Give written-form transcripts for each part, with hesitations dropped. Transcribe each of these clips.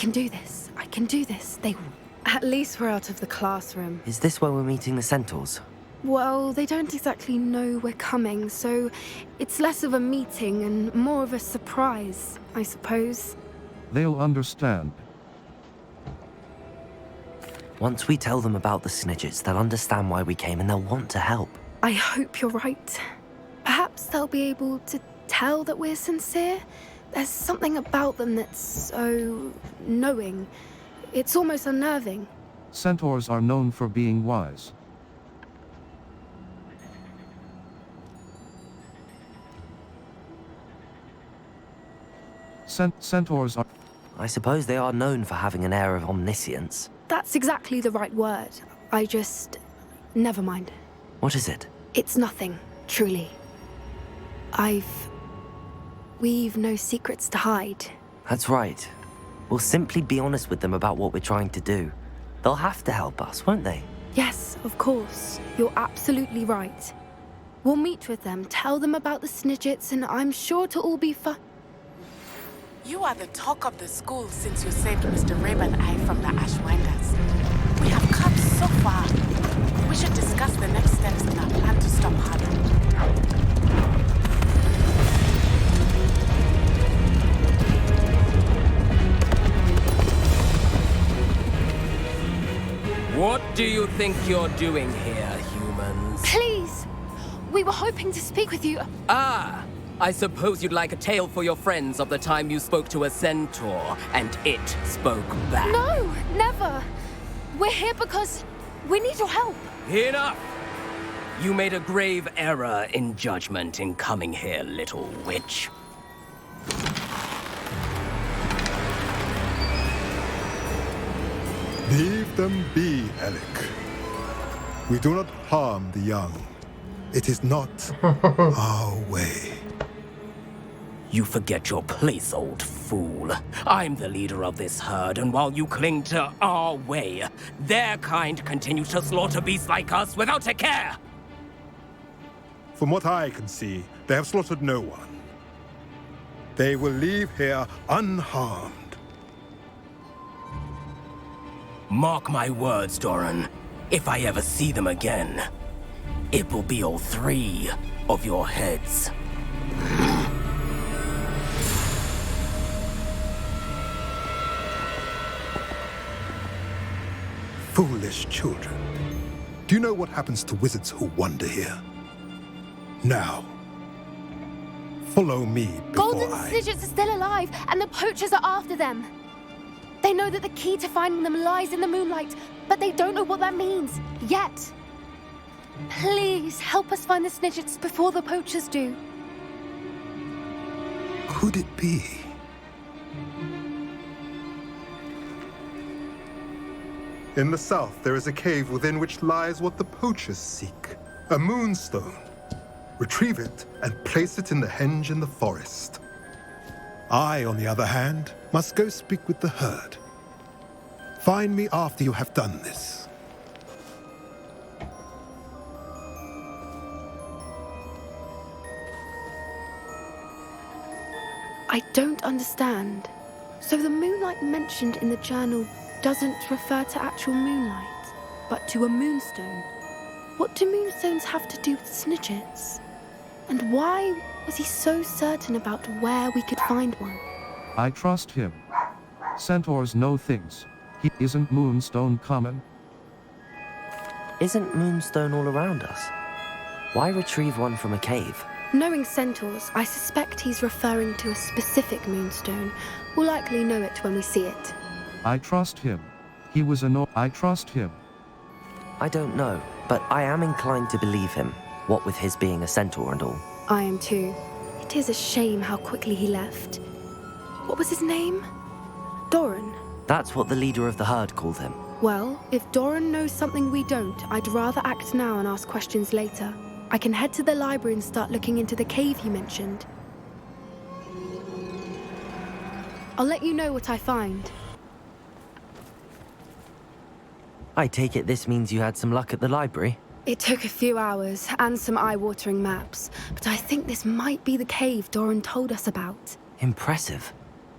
can do this. I can do this. At least we're out of the classroom. Is this where we're meeting the centaurs? Well, they don't exactly know we're coming, so it's less of a meeting and more of a surprise, I suppose. They'll understand. Once we tell them about the Snidgets, they'll understand why we came and they'll want to help. I hope you're right. Perhaps they'll be able to tell that we're sincere. There's something about them that's so knowing. It's almost unnerving. Centaurs are known for being wise. Centaurs are... I suppose they are known for having an air of omniscience. That's exactly the right word. Never mind. What is it? It's nothing, truly. We've no secrets to hide. That's right. We'll simply be honest with them about what we're trying to do. They'll have to help us, won't they? Yes, of course. You're absolutely right. We'll meet with them, tell them about the Snidgets, and I'm sure it'll all be fun. You are the talk of the school since you saved Mr. Rabe and I from the Ashwinders. We have come so far. We should discuss the next steps in our plan to stop Harlan. What do you think you're doing here, humans? Please! We were hoping to speak with you. Ah! I suppose you'd like a tale for your friends of the time you spoke to a centaur, and it spoke back. No, never. We're here because we need your help. Enough! You made a grave error in judgment in coming here, little witch. Leave them be, Alec. We do not harm the young. It is not our way. You forget your place, old fool. I'm the leader of this herd, and while you cling to our way, their kind continue to slaughter beasts like us without a care! From what I can see, they have slaughtered no one. They will leave here unharmed. Mark my words, Doran. If I ever see them again, it will be all 3 of your heads. Foolish children. Do you know what happens to wizards who wander here? Now, follow me before Golden I... Snidgets are still alive, and the poachers are after them. They know that the key to finding them lies in the moonlight, but they don't know what that means, yet. Please, help us find the Snidgets before the poachers do. Could it be? In the south, there is a cave within which lies what the poachers seek. A moonstone. Retrieve it and place it in the henge in the forest. I, on the other hand, must go speak with the herd. Find me after you have done this. I don't understand. So the moonlight mentioned in the journal doesn't refer to actual moonlight, but to a moonstone. What do moonstones have to do with Snidgets? And why was he so certain about where we could find one? I trust him. Centaurs know things. Isn't moonstone common? Isn't moonstone all around us? Why retrieve one from a cave? Knowing centaurs, I suspect he's referring to a specific moonstone. We'll likely know it when we see it. I trust him. I trust him. I don't know, but I am inclined to believe him, what with his being a centaur and all. I am too. It is a shame how quickly he left. What was his name? Doran? That's what the leader of the herd called him. Well, if Doran knows something we don't, I'd rather act now and ask questions later. I can head to the library and start looking into the cave you mentioned. I'll let you know what I find. I take it this means you had some luck at the library? It took a few hours and some eye-watering maps, but I think this might be the cave Doran told us about. Impressive.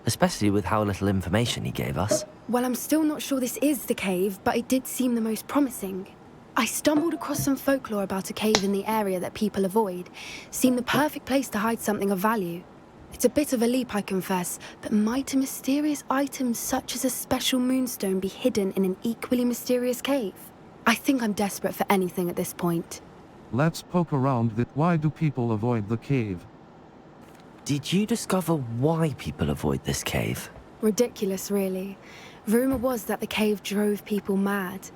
especially with how little information he gave us. Well, I'm still not sure this is the cave, but it did seem the most promising. I stumbled across some folklore about a cave in the area that people avoid. Seemed the perfect place to hide something of value. It's a bit of a leap, I confess, but might a mysterious item such as a special moonstone be hidden in an equally mysterious cave? I think I'm desperate for anything at this point. Let's poke around that. Why do people avoid the cave? Did you discover why people avoid this cave? Ridiculous, really. Rumor was that the cave drove people mad.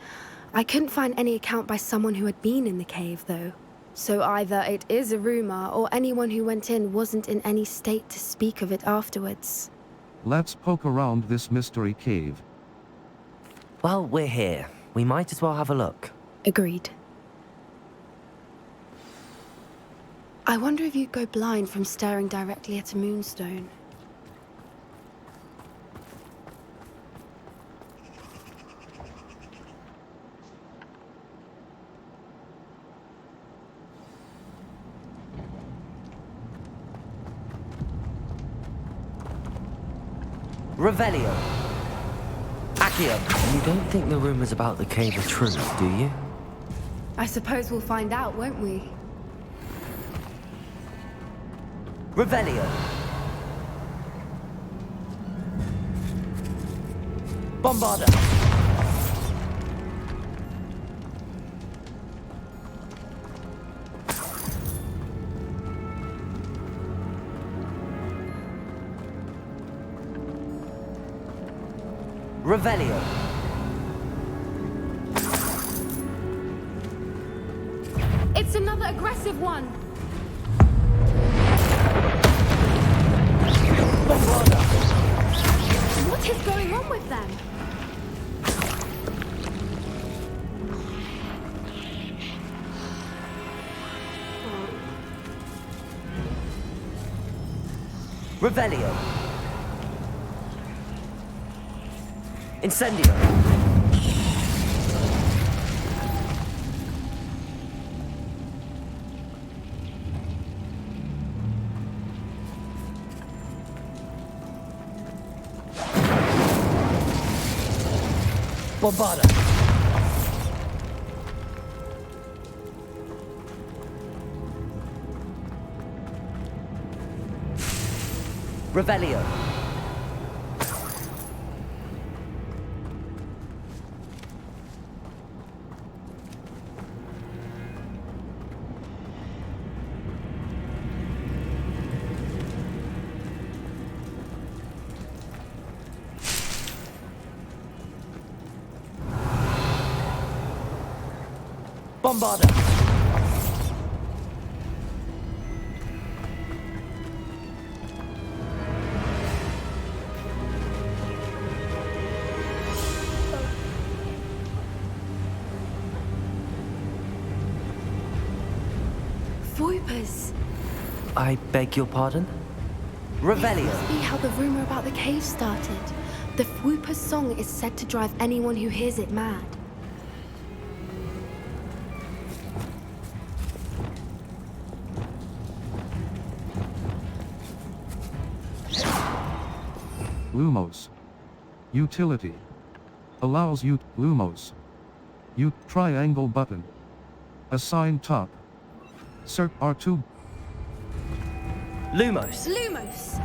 I couldn't find any account by someone who had been in the cave, though. So either it is a rumor, or anyone who went in wasn't in any state to speak of it afterwards. Let's poke around this mystery cave. Well, we're here. We might as well have a look. Agreed. I wonder if you'd go blind from staring directly at a moonstone. Revelio. Accio. You don't think the rumors about the cave are true, do you? I suppose we'll find out, won't we? Revelio. Bombarda. Revelio. It's another aggressive one! Bombarda. What is going on with them? Revelio. Incendio. Bombarda. Revelio. Bombarda. Voipers! I beg your pardon? Revelio. This must be how the rumor about the cave started. The Whooper's song is said to drive anyone who hears it mad. Lumos. Utility. Allows you Lumos. Triangle button. Assign top. Circ R2. Lumos. Lumos!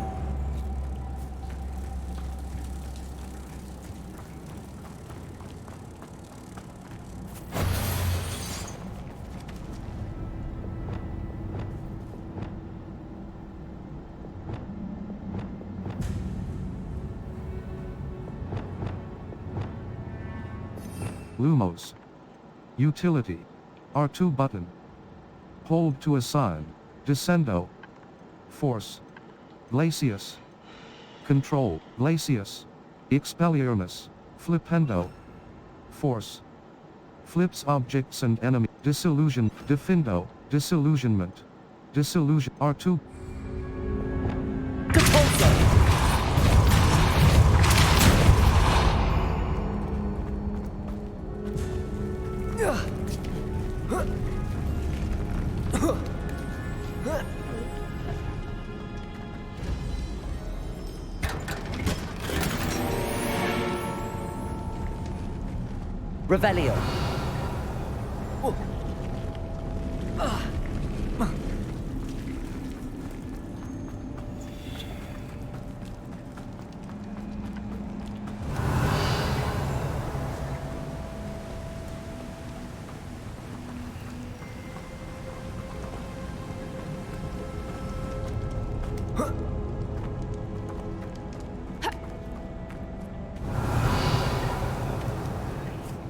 Lumos. Utility. R2 button. Hold to assign. Descendo. Force. Glacius. Control. Glacius. Expelliarmus. Flipendo. Force. Flips objects and enemy. Disillusion. Defindo. Disillusionment. Disillusion. R2. Compulso. Revelio.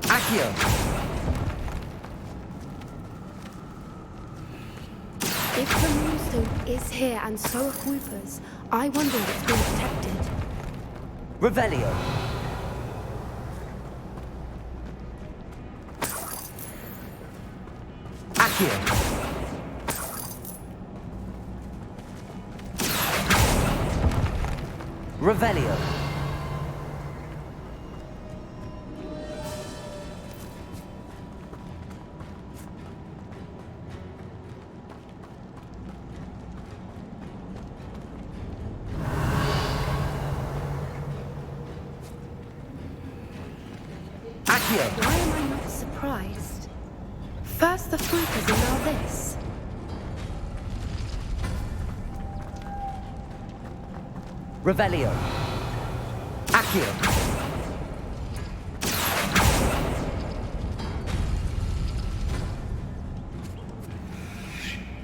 Accio. If the moonstone is here and so are Whoopers, I wonder if it's been protected. Revelio. Accio. Revelio. Why am I not surprised? First the Whoopers and now this. Revelio. Accio.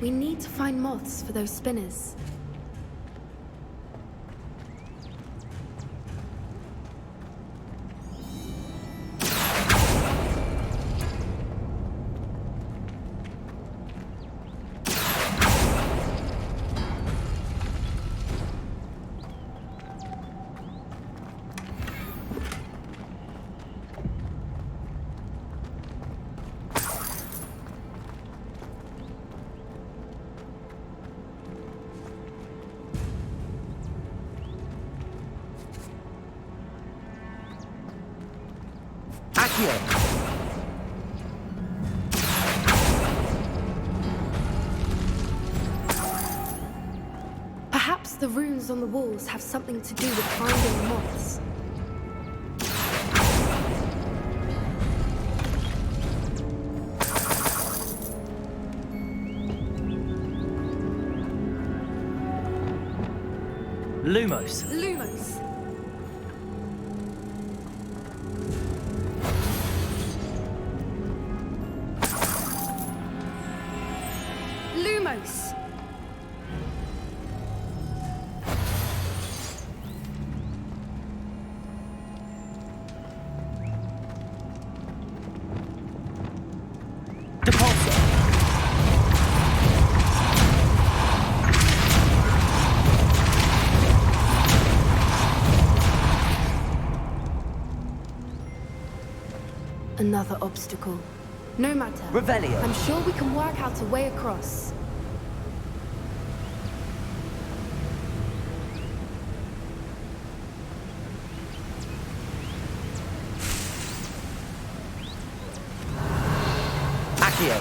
We need to find moths for those spinners. Accio. Perhaps the runes on the walls have something to do with finding moths. Lumos. Lumos. Lumos. Depulso. Another obstacle. No matter. Revelio. I'm sure we can work out a way across. Accio.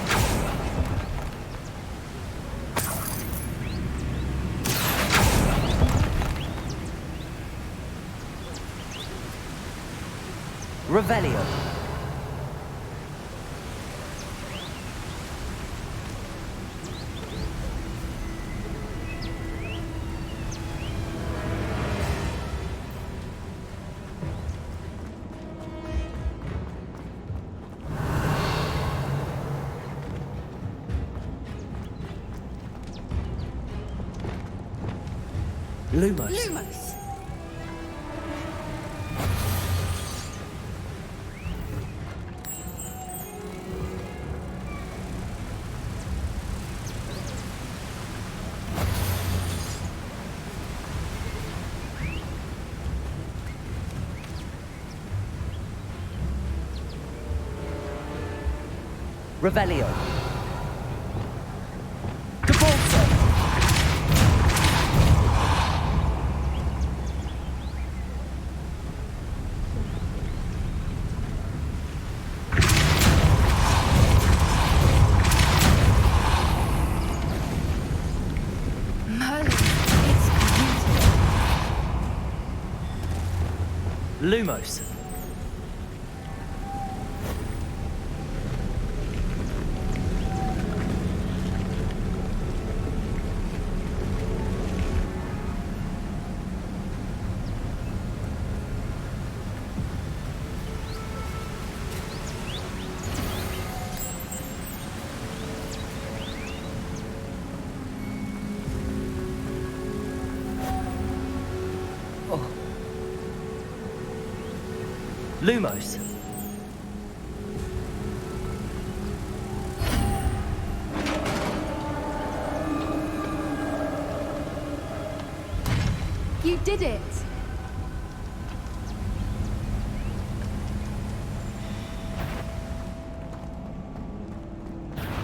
Revelio. Lumos. Lumos. Revelio. Depulso. Merlin, it's beautiful. Lumos. Lumos. You did it!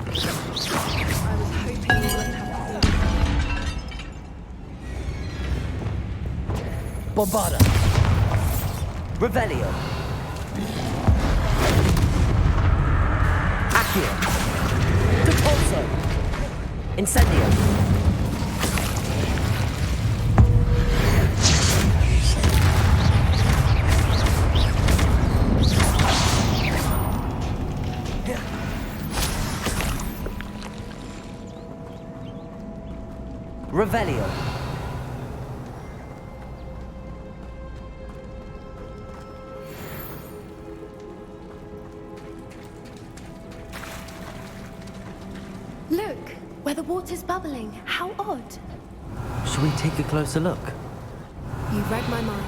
I was hoping you wouldn't have to. Bombarda. Revelio. Accio. Depulso. Incendio. Revelio. Look, where the water's bubbling. How odd. Shall we take a closer look? You read my mind.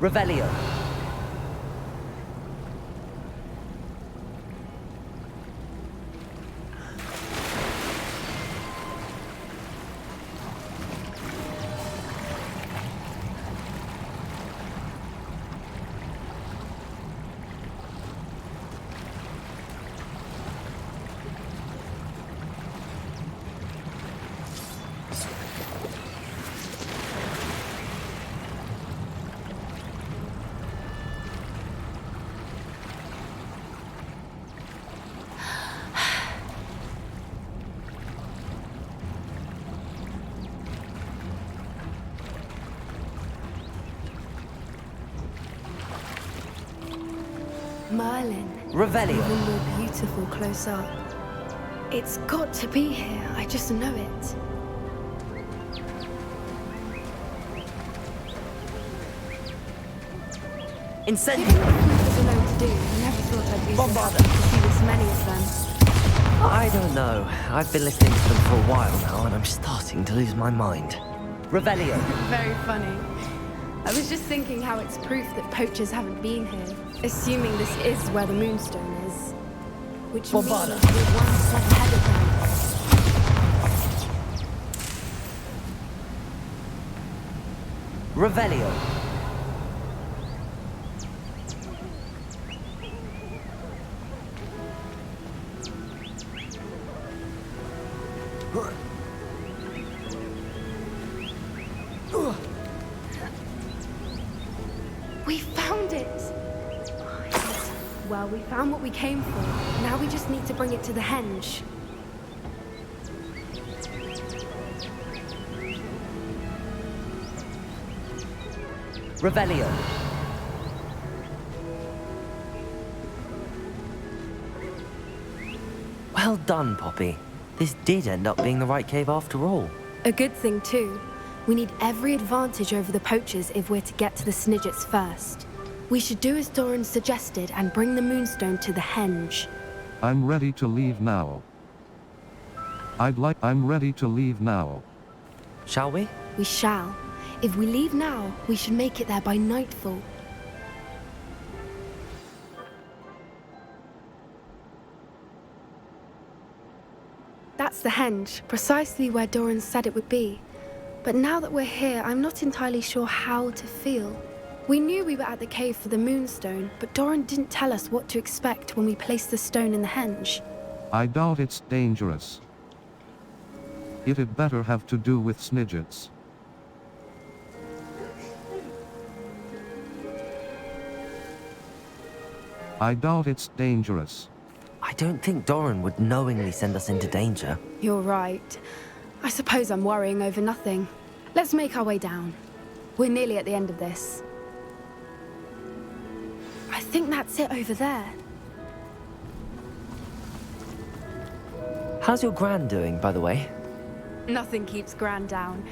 Revelio. Merlin. Revelio. Even more beautiful close up. It's got to be here. I just know it. Incendio. Given what I was alone to do, I never thought I'd be so Bombarda. happy to see this many of them. I don't know. I've been listening to them for a while now, and I'm starting to lose my mind. Revelio. Very funny. I was just thinking how it's proof that poachers haven't been here, assuming this is where the moonstone is. Which means Bombarda. we're one step ahead of them. Revelio. We found it! Yes. Well, we found what we came for. Now we just need to bring it to the henge. Revelio. Well done, Poppy. This did end up being the right cave after all. A good thing, too. We need every advantage over the poachers if we're to get to the Snidgets first. We should do as Doran suggested and bring the moonstone to the henge. I'm ready to leave now. I'm ready to leave now. Shall we? We shall. If we leave now, we should make it there by nightfall. That's the henge, precisely where Doran said it would be. But now that we're here, I'm not entirely sure how to feel. We knew we were at the cave for the moonstone, but Doran didn't tell us what to expect when we placed the stone in the henge. I doubt it's dangerous. It'd better have to do with Snidgets. I doubt it's dangerous. I don't think Doran would knowingly send us into danger. You're right. I suppose I'm worrying over nothing. Let's make our way down. We're nearly at the end of this. I think that's it over there. How's your Gran doing, by the way? Nothing keeps Gran down.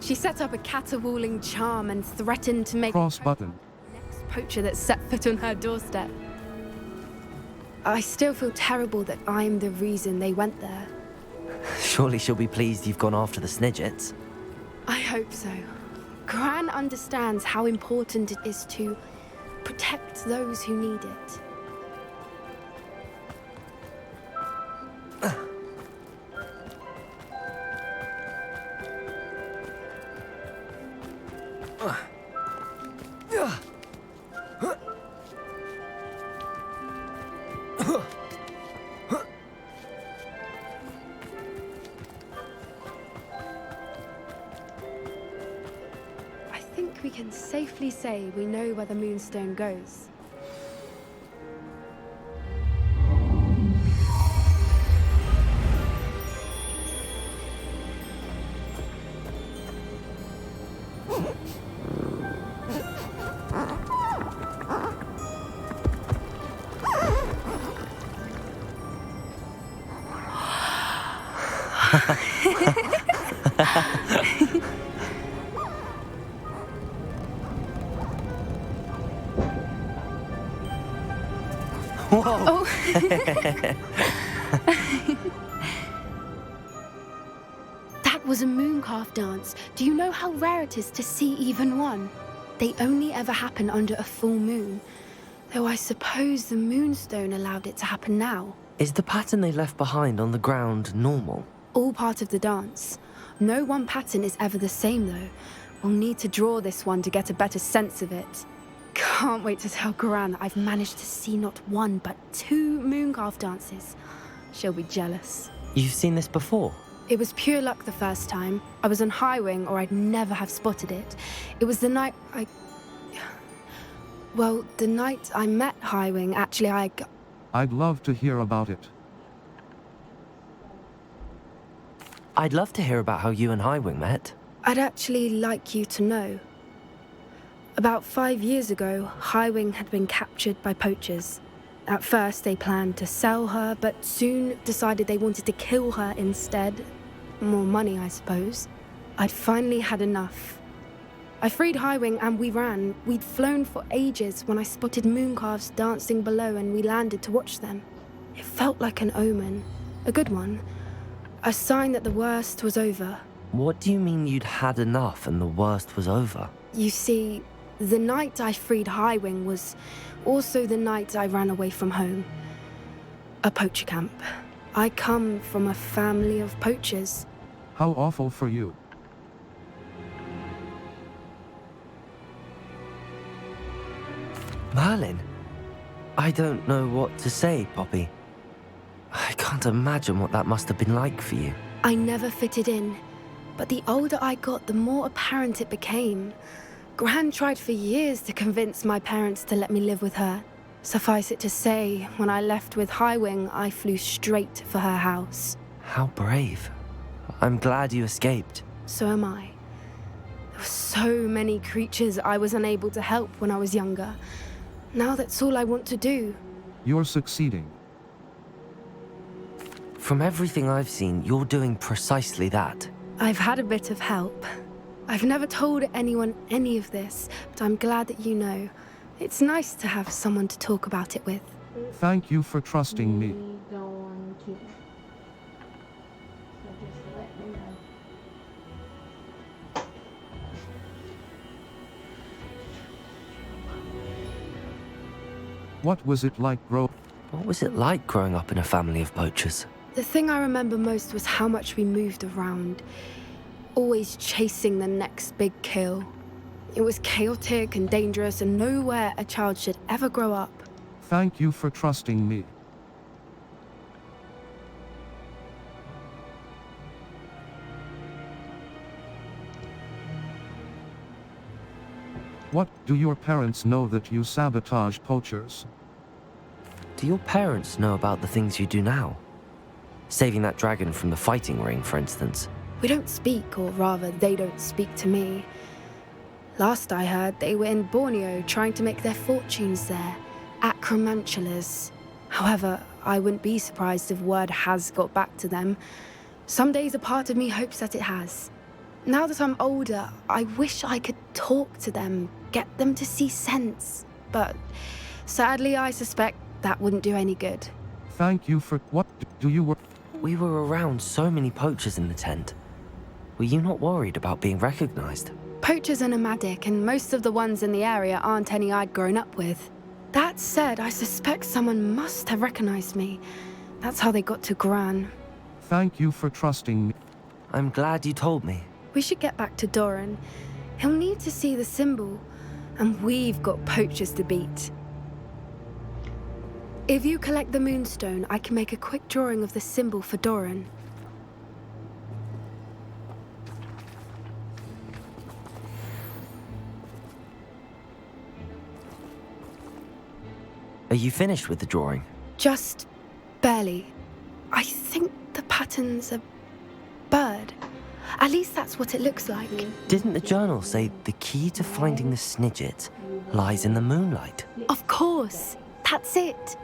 She set up a caterwauling charm and threatened to make Cross button. the next poacher that set foot on her doorstep. I still feel terrible that I'm the reason they went there. Surely she'll be pleased you've gone after the Snidgets. I hope so. Gran understands how important it is to protect those who need it. I think we can safely say we know where the moonstone goes. Whoa! Oh. That was a mooncalf dance. Do you know how rare it is to see even one? They only ever happen under a full moon. Though I suppose the moonstone allowed it to happen now. Is the pattern they left behind on the ground normal? All part of the dance. No one pattern is ever the same though. We'll need to draw this one to get a better sense of it. Can't wait to tell Gran that I've managed to see not one but 2 mooncalf dances. She'll be jealous. You've seen this before? It was pure luck the first time. I was on Highwing or I'd never have spotted it. It was the night Well, the night I met Highwing, actually I'd love to hear about it. I'd love to hear about how you and Highwing met. I'd actually like you to know. About 5 years ago, Highwing had been captured by poachers. At first, they planned to sell her, but soon decided they wanted to kill her instead. More money, I suppose. I'd finally had enough. I freed Highwing and we ran. We'd flown for ages when I spotted mooncalves dancing below and we landed to watch them. It felt like an omen. A good one. A sign that the worst was over. What do you mean you'd had enough and the worst was over? You see, the night I freed Highwing was also the night I ran away from home. A poacher camp. I come from a family of poachers. How awful for you. Merlin? I don't know what to say, Poppy. I can't imagine what that must have been like for you. I never fitted in, but the older I got, the more apparent it became. Gran tried for years to convince my parents to let me live with her. Suffice it to say, when I left with Highwing, I flew straight for her house. How brave. I'm glad you escaped. So am I. There were so many creatures I was unable to help when I was younger. Now that's all I want to do. You're succeeding. From everything I've seen, you're doing precisely that. I've had a bit of help. I've never told anyone any of this, but I'm glad that you know. It's nice to have someone to talk about it with. Thank you for trusting me. What was it like, What was it like growing up in a family of poachers? The thing I remember most was how much we moved around, always chasing the next big kill. It was chaotic and dangerous and nowhere a child should ever grow up. Thank you for trusting me. What, do your parents know that you sabotage poachers? Do your parents know about the things you do now? Saving that dragon from the fighting ring, for instance. We don't speak, or rather, they don't speak to me. Last I heard, they were in Borneo trying to make their fortunes there, at Cromantulas. However, I wouldn't be surprised if word has got back to them. Some days a part of me hopes that it has. Now that I'm older, I wish I could talk to them, get them to see sense. But sadly, I suspect that wouldn't do any good. Thank you for what do you work? We were around so many poachers in the tent. Were you not worried about being recognized? Poachers are nomadic, and most of the ones in the area aren't any I'd grown up with. That said, I suspect someone must have recognized me. That's how they got to Gran. Thank you for trusting me. I'm glad you told me. We should get back to Doran. He'll need to see the symbol, and we've got poachers to beat. If you collect the moonstone, I can make a quick drawing of the symbol for Doran. Are you finished with the drawing? Just barely. I think the pattern's a bird. At least that's what it looks like. Didn't the journal say the key to finding the Snidget lies in the moonlight? Of course. That's it.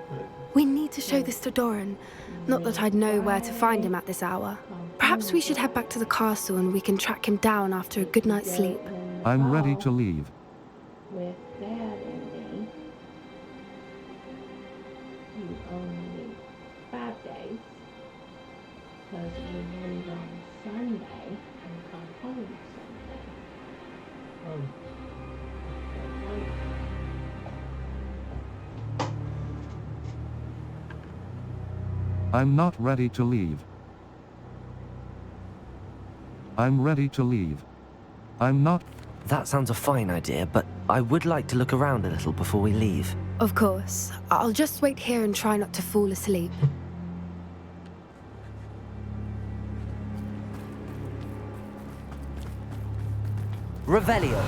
We need to show this to Doran. Not that I'd know where to find him at this hour. Perhaps we should head back to the castle and we can track him down after a good night's sleep. I'm ready to leave. With that ending, you only need 5 days, because we leave on Sunday and come home Sunday. I'm not ready to leave. I'm ready to leave. I'm not. That sounds a fine idea, but I would like to look around a little before we leave. Of course. I'll just wait here and try not to fall asleep. Revelio!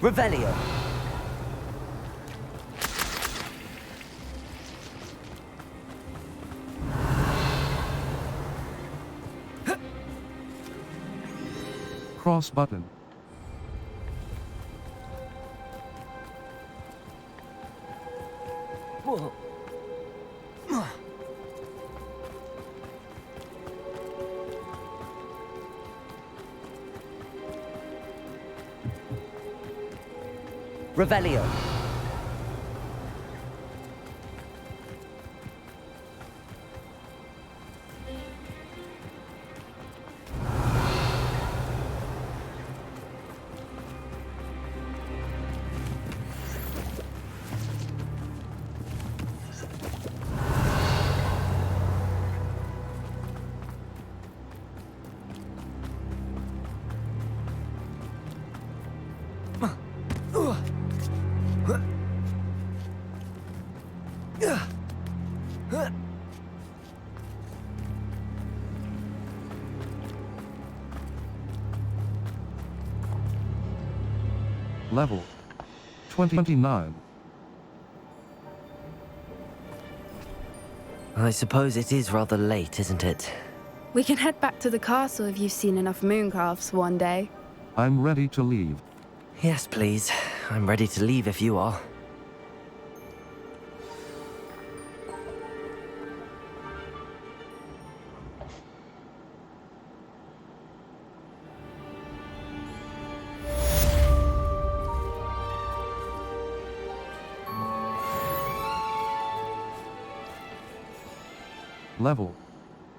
Revelio! Cross button. Whoa. Revelio! Level 29. I suppose it is rather late, isn't it? We can head back to the castle if you've seen enough mooncalves for one day. I'm ready to leave. Yes, please. I'm ready to leave if you are. Level